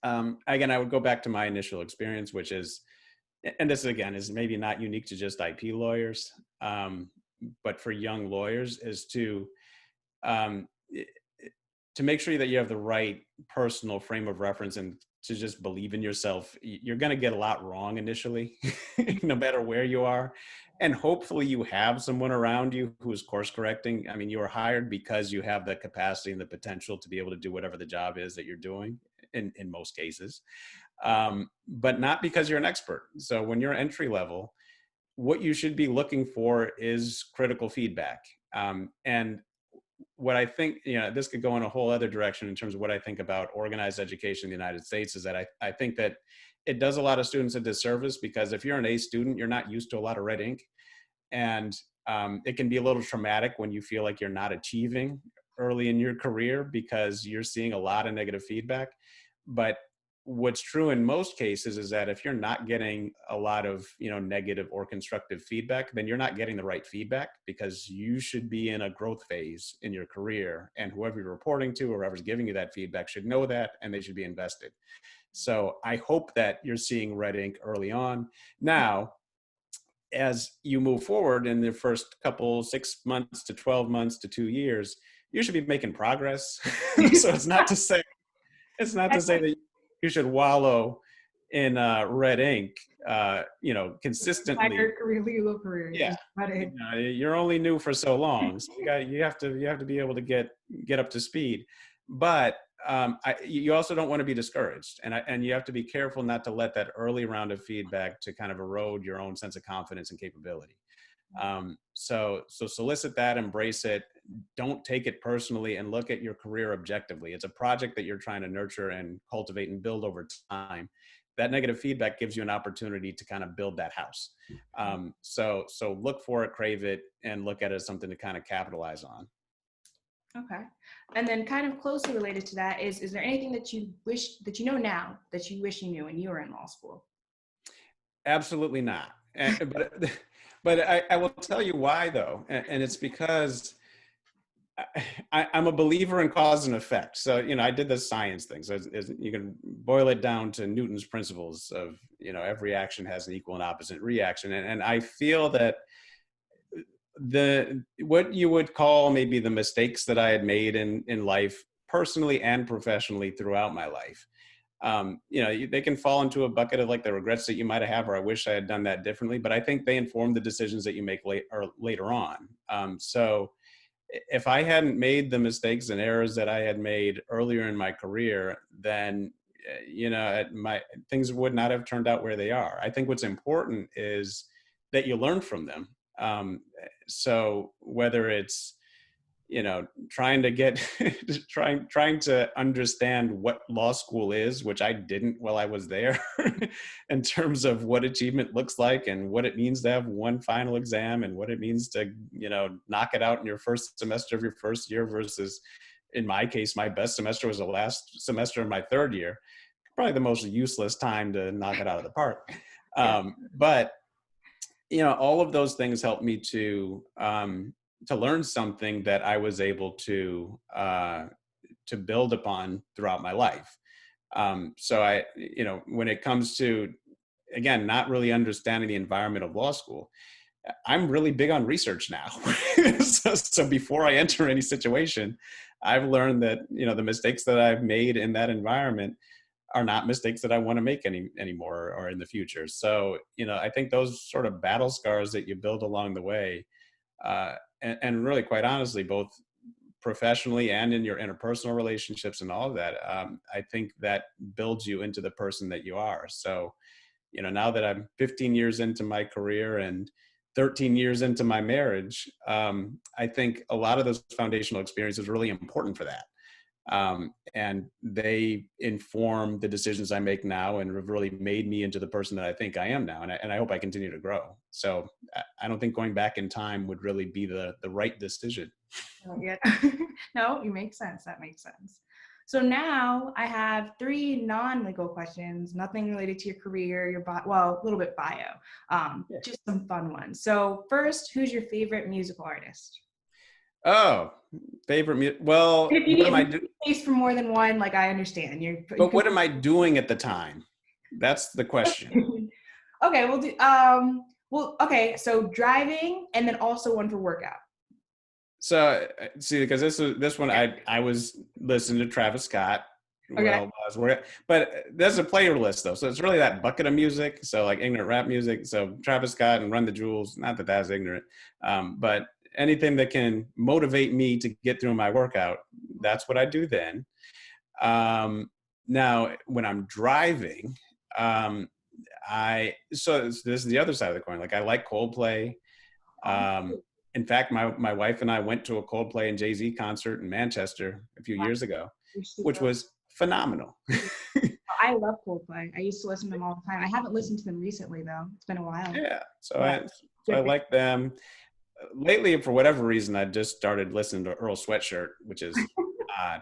again, I would go back to my initial experience, which is, and this again is maybe not unique to just IP lawyers, but for young lawyers, is um, to make sure that you have the right personal frame of reference and to just believe in yourself. You're going to get a lot wrong initially, no matter where you are. And hopefully you have someone around you who is course correcting. I mean, you are hired because you have the capacity and the potential to be able to do whatever the job is that you're doing in most cases, but not because you're an expert. So when you're entry level, what you should be looking for is critical feedback. And what I think, you know, this could go in a whole other direction in terms of what I think about organized education in the United States, is that I think that it does a lot of students a disservice, because if you're an A student, you're not used to a lot of red ink. And it can be a little traumatic when you feel like you're not achieving early in your career because you're seeing a lot of negative feedback. But what's true in most cases is that if you're not getting a lot of, you know, negative or constructive feedback, then you're not getting the right feedback, because you should be in a growth phase in your career, and whoever you're reporting to or whoever's giving you that feedback should know that, and they should be invested. So I hope that you're seeing red ink early on. Now, as you move forward in the first couple 6 months to 12 months to 2 years, you should be making progress. So it's not to say that you should wallow in red ink, you know, consistently. Legal career. Yeah, you know, you're only new for so long, so you have to be able to get up to speed. But you also don't want to be discouraged, and you have to be careful not to let that early round of feedback to kind of erode your own sense of confidence and capability. So solicit that, embrace it, don't take it personally, and look at your career objectively. It's a project that you're trying to nurture and cultivate and build over time. That negative feedback gives you an opportunity to kind of build that house. So look for it, crave it, and look at it as something to kind of capitalize on. Okay. And then kind of closely related to that is there anything that you wish that you know now that you wish you knew when you were in law school? Absolutely not. But I will tell you why, though. And it's because I'm a believer in cause and effect. So, I did the science thing. So you can boil it down to Newton's principles of, every action has an equal and opposite reaction. And I feel that what you would call maybe the mistakes that I had made in life, personally and professionally throughout my life, they can fall into a bucket of like the regrets that you might have, or I wish I had done that differently. But I think they inform the decisions that you make later on. So if I hadn't made the mistakes and errors that I had made earlier in my career, then my things would not have turned out where they are. I think what's important is that you learn from them. So whether it's trying to get trying to understand what law school is, which I didn't while I was there, in terms of what achievement looks like and what it means to have one final exam and what it means to knock it out in your first semester of your first year versus, in my case, my best semester was the last semester of my third year. Probably the most useless time to knock it out of the park. But all of those things helped me to learn something that I was able to build upon throughout my life. So when it comes to, again, not really understanding the environment of law school, I'm really big on research now. So before I enter any situation, I've learned that, the mistakes that I've made in that environment are not mistakes that I want to make anymore or in the future. So, I think those sort of battle scars that you build along the way, and really, quite honestly, both professionally and in your interpersonal relationships and all of that, I think that builds you into the person that you are. So, now that I'm 15 years into my career and 13 years into my marriage, I think a lot of those foundational experiences are really important for that. And they inform the decisions I make now and have really made me into the person that I think I am now. And I hope I continue to grow. So I don't think going back in time would really be the right decision. Yeah. No, it makes sense. That makes sense. So now I have 3 non-legal questions, nothing related to your career, a little bit bio, just some fun ones. So first, who's your favorite musical artist? Oh, favorite music. Well, If you what am I need doing? space for more than one, like I understand. But what am I doing at the time? That's the question. Okay, we'll do. Okay. So driving, and then also one for workout. So see, because this one, I was listening to Travis Scott. Okay. But there's a playlist though, so it's really that bucket of music. So like ignorant rap music. So Travis Scott and Run the Jewels. Not that that's ignorant, but anything that can motivate me to get through my workout, that's what I do then. Now, when I'm driving, so this is the other side of the coin. Like I like Coldplay. In fact, my wife and I went to a Coldplay and Jay-Z concert in Manchester a few years ago, which was phenomenal. I love Coldplay. I used to listen to them all the time. I haven't listened to them recently though. It's been a while. Yeah, so I like them. Lately, for whatever reason, I just started listening to Earl Sweatshirt, which is odd.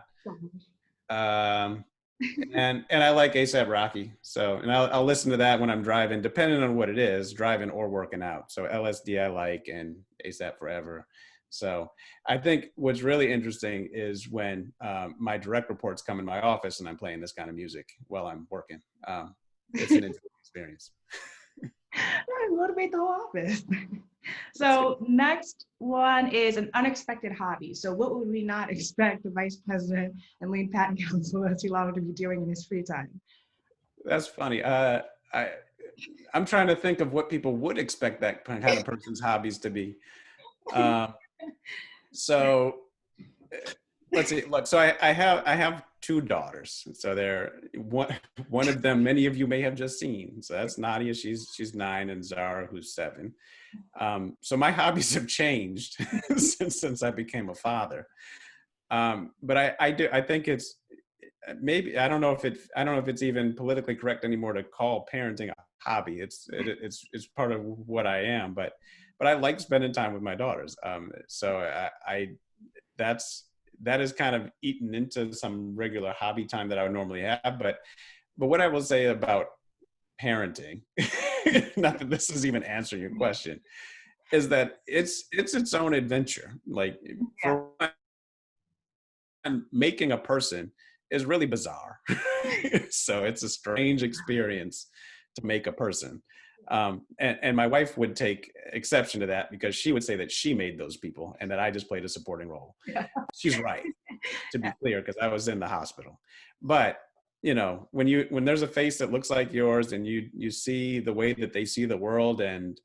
And I like A$AP Rocky. So, and I'll listen to that when I'm driving, depending on what it is, driving or working out. So LSD I like, and A$AP Forever. So I think what's really interesting is when my direct reports come in my office and I'm playing this kind of music while I'm working. It's an interesting experience. I motivate the whole office. So next one is an unexpected hobby. So what would we not expect the vice president and lead patent counsel Estée Lauder to be doing in his free time? That's funny. I'm trying to think of what people would expect that kind of person's hobbies to be. So let's see. Look, so I have 2 daughters. So they're one of them. Many of you may have just seen. So that's Nadia. She's 9, and Zara, who's 7. So my hobbies have changed since I became a father. But I think it's maybe I don't know if it's even politically correct anymore to call parenting a hobby. It's part of what I am. But I like spending time with my daughters. So that is kind of eaten into some regular hobby time that I would normally have. But what I will say about parenting, not that this is even answering your question, is that it's its own adventure. Like for making a person is really bizarre. So it's a strange experience to make a person. And my wife would take exception to that because she would say that she made those people and that I just played a supporting role. Yeah. She's right, to be clear, because I was in the hospital. But when there's a face that looks like yours and you see the way that they see the world, and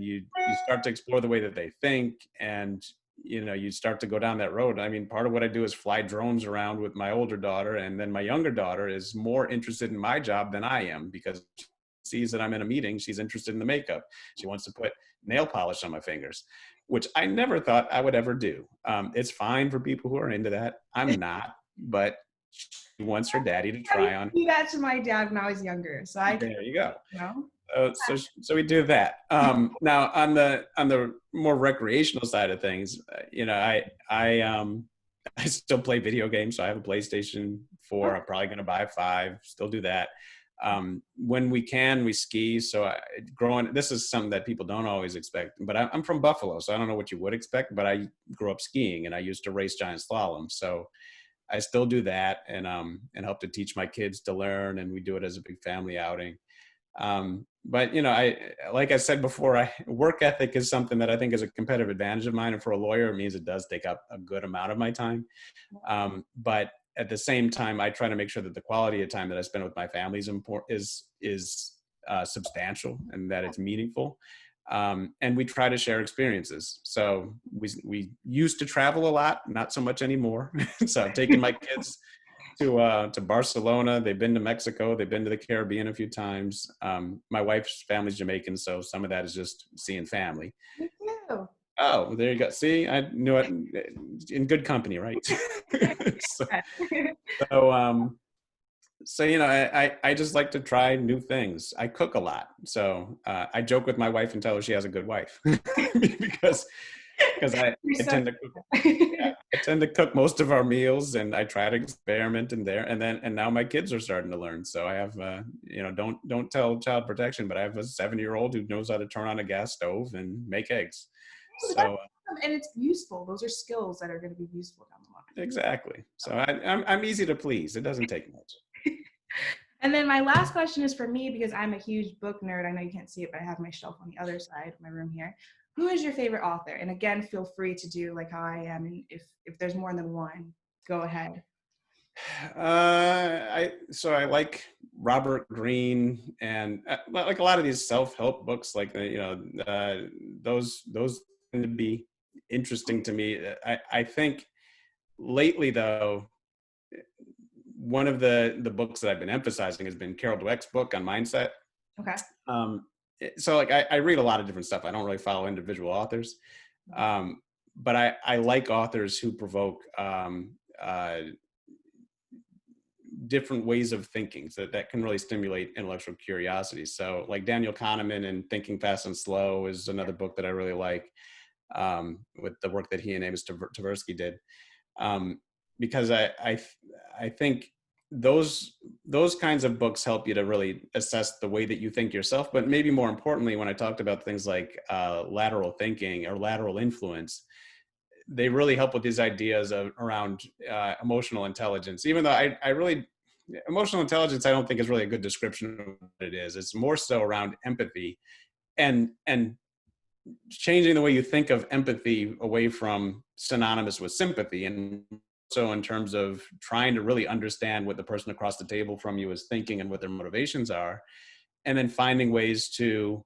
you start to explore the way that they think, and you start to go down that road. I mean, part of what I do is fly drones around with my older daughter, and then my younger daughter is more interested in my job than I am because she sees that I'm in a meeting. She's interested in the makeup. She wants to put nail polish on my fingers, which I never thought I would ever do. It's fine for people who are into that. I'm not, but she wants her daddy to try on. I do that to my dad when I was younger. So There you go. You know? So we do that. Now on the more recreational side of things, I still play video games. So I have a PlayStation 4. I'm probably going to buy a 5. Still do that. When we can, we ski. So this is something that people don't always expect, but I'm from Buffalo, so I don't know what you would expect, but I grew up skiing and I used to race giant slalom. So I still do that and help to teach my kids to learn, and we do it as a big family outing. But like I said before, work ethic is something that I think is a competitive advantage of mine. And for a lawyer, it means it does take up a good amount of my time. But at the same time, I try to make sure that the quality of time that I spend with my family is substantial and that it's meaningful. And we try to share experiences. So we used to travel a lot, not so much anymore. So I've taken my kids to Barcelona. They've been to Mexico. They've been to the Caribbean a few times. My wife's family's Jamaican, so some of that is just seeing family. Me too. Oh, there you go. See, I knew it in good company, right? So I just like to try new things. I cook a lot. So I joke with my wife and tell her she has a good wife because I tend to cook most of our meals, and I try to experiment in there. And now my kids are starting to learn. So I have, don't tell child protection, but I have a 7-year-old who knows how to turn on a gas stove and make eggs. So, and it's useful. Those are skills that are going to be useful down the line. Exactly. So I'm easy to please. It doesn't take much. And then my last question is for me, because I'm a huge book nerd. I know you can't see it, but I have my shelf on the other side of my room here. Who is your favorite author? And again, feel free to do like how I am. And if there's more than one, go ahead. I like Robert Greene, and like a lot of these self-help books, like those tend to be interesting to me. I think lately, though, one of the books that I've been emphasizing has been Carol Dweck's book on mindset. Okay. So like I read a lot of different stuff. I don't really follow individual authors, but I like authors who provoke different ways of thinking, so that can really stimulate intellectual curiosity. So like Daniel Kahneman and Thinking Fast and Slow is another book that I really like, with the work that he and Amos Tversky did, because I think those kinds of books help you to really assess the way that you think yourself. But maybe more importantly, when I talked about things like lateral thinking or lateral influence, they really help with these ideas around emotional intelligence. Even though emotional intelligence, I don't think is really a good description of what it is. It's more so around empathy and changing the way you think of empathy away from synonymous with sympathy, and so in terms of trying to really understand what the person across the table from you is thinking and what their motivations are, and then finding ways to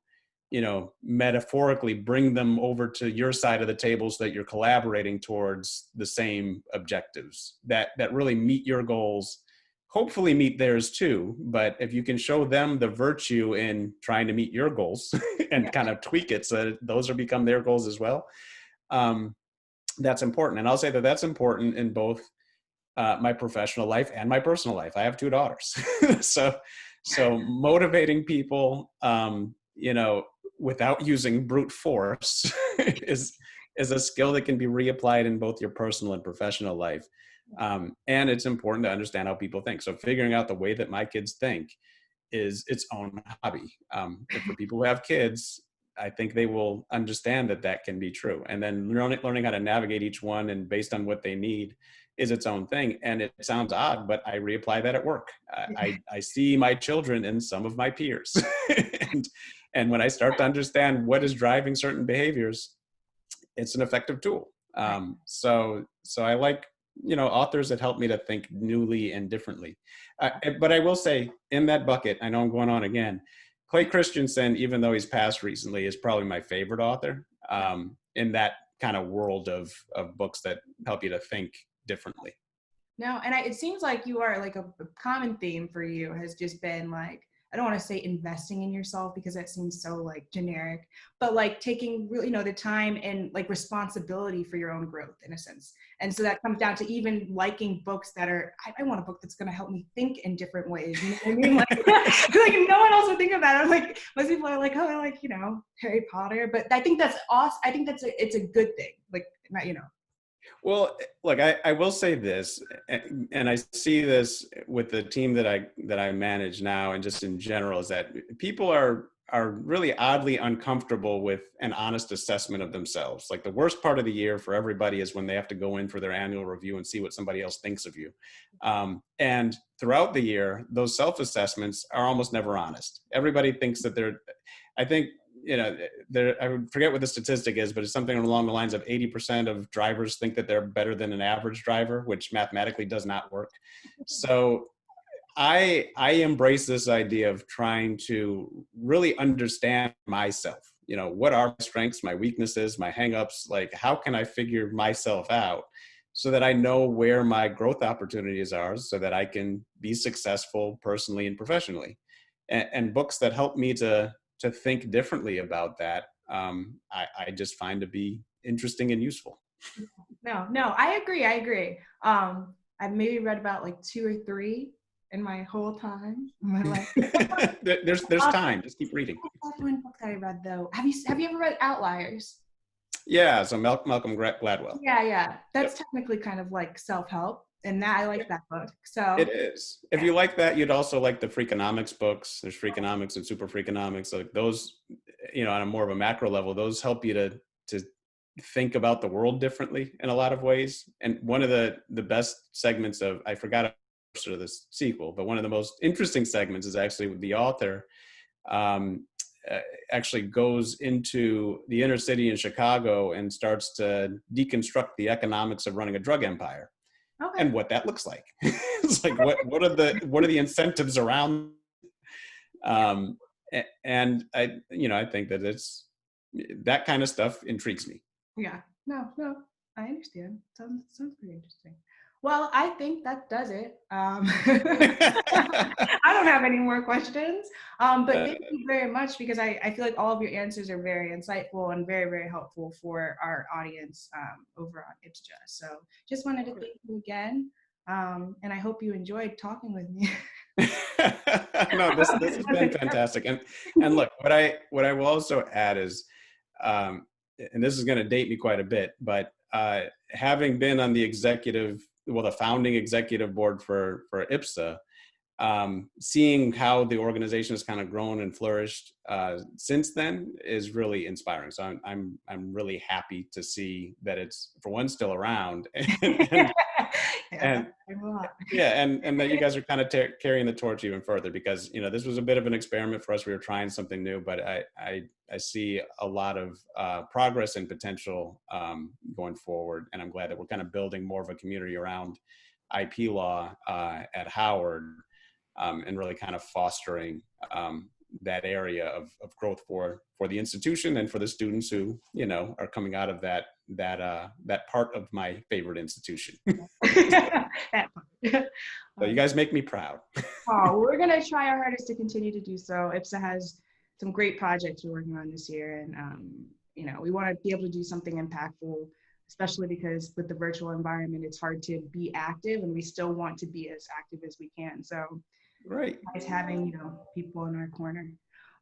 metaphorically bring them over to your side of the table so that you're collaborating towards the same objectives that really meet your goals, hopefully meet theirs too. But if you can show them the virtue in trying to meet your goals and kind of tweak it so that those are become their goals as well, that's important. And I'll say that that's important in both my professional life and my personal life. I have 2 daughters. So motivating people, without using brute force is a skill that can be reapplied in both your personal and professional life. And it's important to understand how people think. So figuring out the way that my kids think is its own hobby. And for people who have kids, I think they will understand that can be true. And then learning how to navigate each one and based on what they need is its own thing. And it sounds odd, but I reapply that at work. I see my children in some of my peers. and when I start to understand what is driving certain behaviors, it's an effective tool. So I like, authors that help me to think newly and differently. But I will say, in that bucket, I know I'm going on again, Clay Christensen, even though he's passed recently, is probably my favorite author in that kind of world of books that help you to think differently. No, and it seems like you are like a common theme for you has just been like, I don't want to say investing in yourself because that seems so like generic, but like taking really, the time and like responsibility for your own growth in a sense. And so that comes down to even liking books that are, I want a book that's going to help me think in different ways. You know what I mean? Like, like no one else would think about it. Like most people are like, oh, I like, Harry Potter, but I think that's awesome. I think it's a good thing. Like, not, Well, look, I will say this, and I see this with the team that I manage now, and just in general, is that people are really oddly uncomfortable with an honest assessment of themselves. Like the worst part of the year for everybody is when they have to go in for their annual review and see what somebody else thinks of you. And throughout the year, those self-assessments are almost never honest. Everybody thinks that I think, I would forget what the statistic is, but it's something along the lines of 80% of drivers think that they're better than an average driver, which mathematically does not work. So I embrace this idea of trying to really understand myself. What are my strengths, my weaknesses, my hangups? Like, how can I figure myself out so that I know where my growth opportunities are so that I can be successful personally and professionally? And books that help me to think differently about that, I just find to be interesting and useful. No, I agree. I've maybe read about like 2 or 3 in my whole time. My life. There's time. Just keep reading. That's one book that I read though. Have you ever read Outliers? Yeah, so Malcolm Gladwell. Yeah. That's technically kind of like self-help. And I like that book. So it is. If you like that, you'd also like the Freakonomics books. There's Freakonomics and Super Freakonomics. Like those, on a more of a macro level, those help you to think about the world differently in a lot of ways. And one of the best segments of, I forgot sort of the sequel, but one of the most interesting segments is actually with the author actually goes into the inner city in Chicago and starts to deconstruct the economics of running a drug empire. Okay. And what that looks like. It's like what are the incentives around? And I think that it's that kind of stuff intrigues me. Yeah. No, I understand. Sounds pretty interesting. Well, I think that does it. I don't have any more questions, but thank you very much because I feel like all of your answers are very insightful and very, very helpful for our audience over on IPSJA. So just wanted to thank you again, and I hope you enjoyed talking with me. No, this has been fantastic. And look, what I will also add is, and this is going to date me quite a bit, but having been on the founding executive board for IPSA, seeing how the organization has kind of grown and flourished since then is really inspiring. So I'm really happy to see that it's, for one, still around, and that you guys are kind of carrying the torch even further, because this was a bit of an experiment for us. We were trying something new, but I see a lot of progress and potential going forward, and I'm glad that we're kind of building more of a community around IP law at Howard. And really kind of fostering that area of growth for the institution and for the students who are coming out of that part of my favorite institution. So you guys make me proud. We're gonna try our hardest to continue to do so. IPSA has some great projects we're working on this year, and we want to be able to do something impactful, especially because with the virtual environment, it's hard to be active, and we still want to be as active as we can. So. Right. Nice having, people in our corner.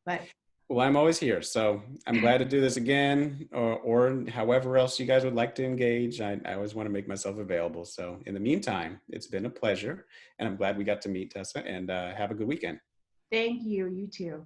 But well, I'm always here. So I'm glad to do this again, or however else you guys would like to engage. I always want to make myself available. So in the meantime, it's been a pleasure, and I'm glad we got to meet, Tessa, and have a good weekend. Thank you. You too.